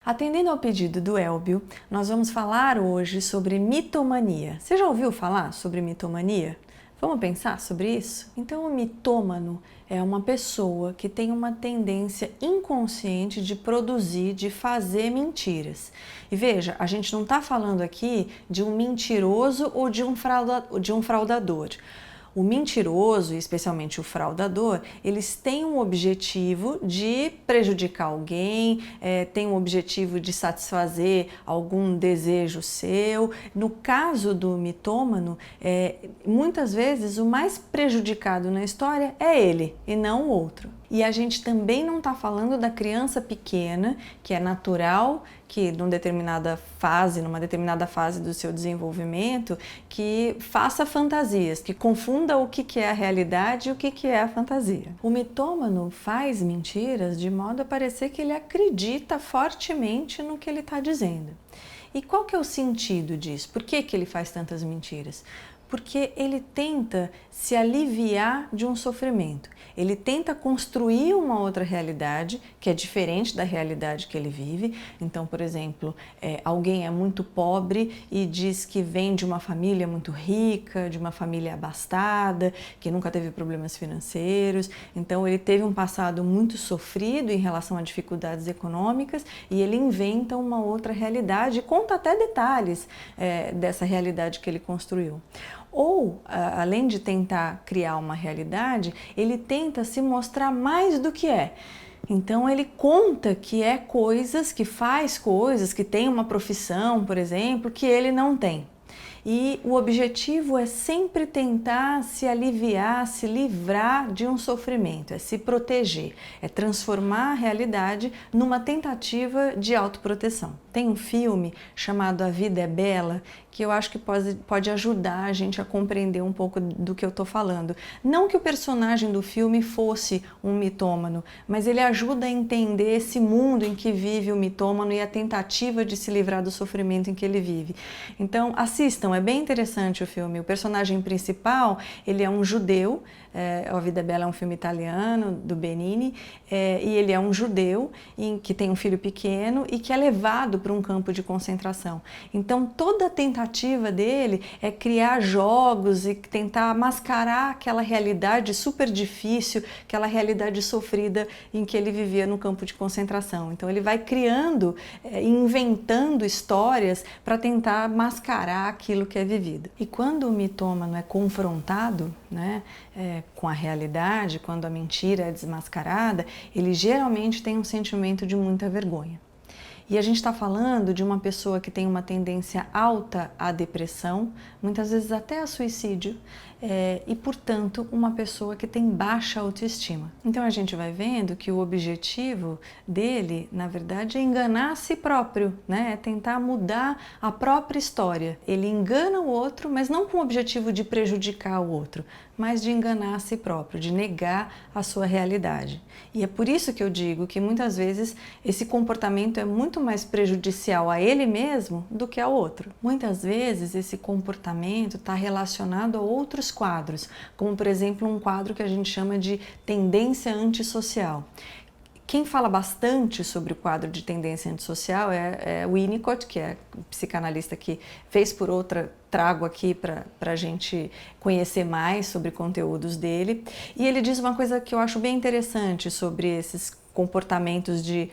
Atendendo ao pedido do Elbio, nós vamos falar hoje sobre mitomania. Você já ouviu falar sobre mitomania? Vamos pensar sobre isso? Então, o mitômano é uma pessoa que tem uma tendência inconsciente de produzir, de fazer mentiras. E veja, a gente não está falando aqui de um mentiroso ou de um fraudador. O mentiroso, e especialmente o fraudador, eles têm um objetivo de prejudicar alguém, têm um objetivo de satisfazer algum desejo seu. No caso do mitômano, muitas vezes o mais prejudicado na história é ele e não o outro. E a gente também não está falando da criança pequena, que é natural que numa determinada fase do seu desenvolvimento, que faça fantasias, que confunda o que é a realidade e o que é a fantasia. O mitômano faz mentiras de modo a parecer que ele acredita fortemente no que ele está dizendo. E qual que é o sentido disso? Por que ele faz tantas mentiras? Porque ele tenta se aliviar de um sofrimento. Ele tenta construir uma outra realidade que é diferente da realidade que ele vive. Então, por exemplo, alguém é muito pobre e diz que vem de uma família muito rica, de uma família abastada, que nunca teve problemas financeiros. Então, ele teve um passado muito sofrido em relação a dificuldades econômicas e ele inventa uma outra realidade e conta até detalhes dessa realidade que ele construiu. Ou, além de tentar criar uma realidade, ele tenta se mostrar mais do que é. Então ele conta que é coisas, que faz coisas, que tem uma profissão, por exemplo, que ele não tem. E o objetivo é sempre tentar se aliviar, se livrar de um sofrimento, é se proteger, é transformar a realidade numa tentativa de autoproteção. Tem um filme chamado A Vida é Bela, que eu acho que pode ajudar a gente a compreender um pouco do que eu estou falando. Não que o personagem do filme fosse um mitômano, mas ele ajuda a entender esse mundo em que vive o mitômano e a tentativa de se livrar do sofrimento em que ele vive. Então assistam, é bem interessante o filme. O personagem principal, ele é um judeu, A Vida é Bela é um filme italiano, do Benigni, e ele é um judeu que tem um filho pequeno e que é levado para um campo de concentração. Então toda a tentativa dele é criar jogos e tentar mascarar aquela realidade super difícil, aquela realidade sofrida em que ele vivia no campo de concentração. Então ele vai criando, inventando histórias para tentar mascarar aquilo que é vivido. E quando o mitômano é confrontado, com a realidade, quando a mentira é desmascarada, ele geralmente tem um sentimento de muita vergonha. E a gente está falando de uma pessoa que tem uma tendência alta à depressão, muitas vezes até a suicídio, e, portanto, uma pessoa que tem baixa autoestima. Então a gente vai vendo que o objetivo dele, na verdade, é enganar a si próprio, é tentar mudar a própria história. Ele engana o outro, mas não com o objetivo de prejudicar o outro, mas de enganar a si próprio, de negar a sua realidade. E é por isso que eu digo que muitas vezes esse comportamento é muito mais prejudicial a ele mesmo do que ao outro. Muitas vezes esse comportamento está relacionado a outros quadros, como por exemplo um quadro que a gente chama de tendência antissocial. Quem fala bastante sobre o quadro de tendência antissocial é o Winnicott, que é o psicanalista que fez por outra, trago aqui para a gente conhecer mais sobre conteúdos dele. E ele diz uma coisa que eu acho bem interessante sobre esses comportamentos de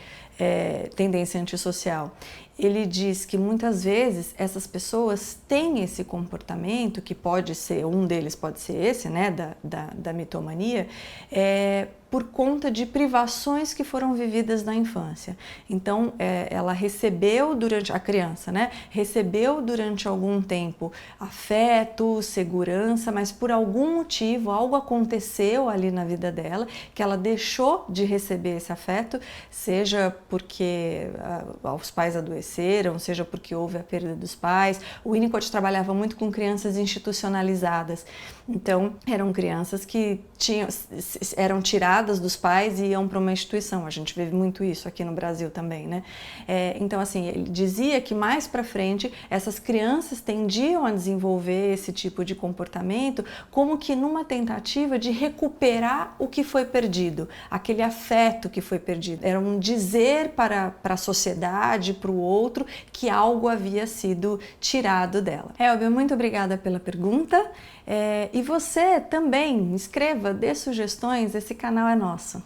tendência antissocial. Ele diz que muitas vezes essas pessoas têm esse comportamento, que pode ser, um deles pode ser esse, da mitomania, por conta de privações que foram vividas na infância. Então, ela recebeu durante, a criança, recebeu durante algum tempo afeto, segurança, mas por algum motivo, algo aconteceu ali na vida dela, que ela deixou de receber esse afeto, seja porque os pais adoeceram, seja porque houve a perda dos pais. O Winnicott trabalhava muito com crianças institucionalizadas, então eram crianças que eram tiradas dos pais e iam para uma instituição. A gente vê muito isso aqui no Brasil também, então assim, ele dizia que mais para frente essas crianças tendiam a desenvolver esse tipo de comportamento como que numa tentativa de recuperar o que foi perdido, aquele afeto que foi perdido. Era um dizer dizer para a sociedade, para o outro, que algo havia sido tirado dela. Elbia, muito obrigada pela pergunta. E você também escreva, dê sugestões, esse canal é nosso.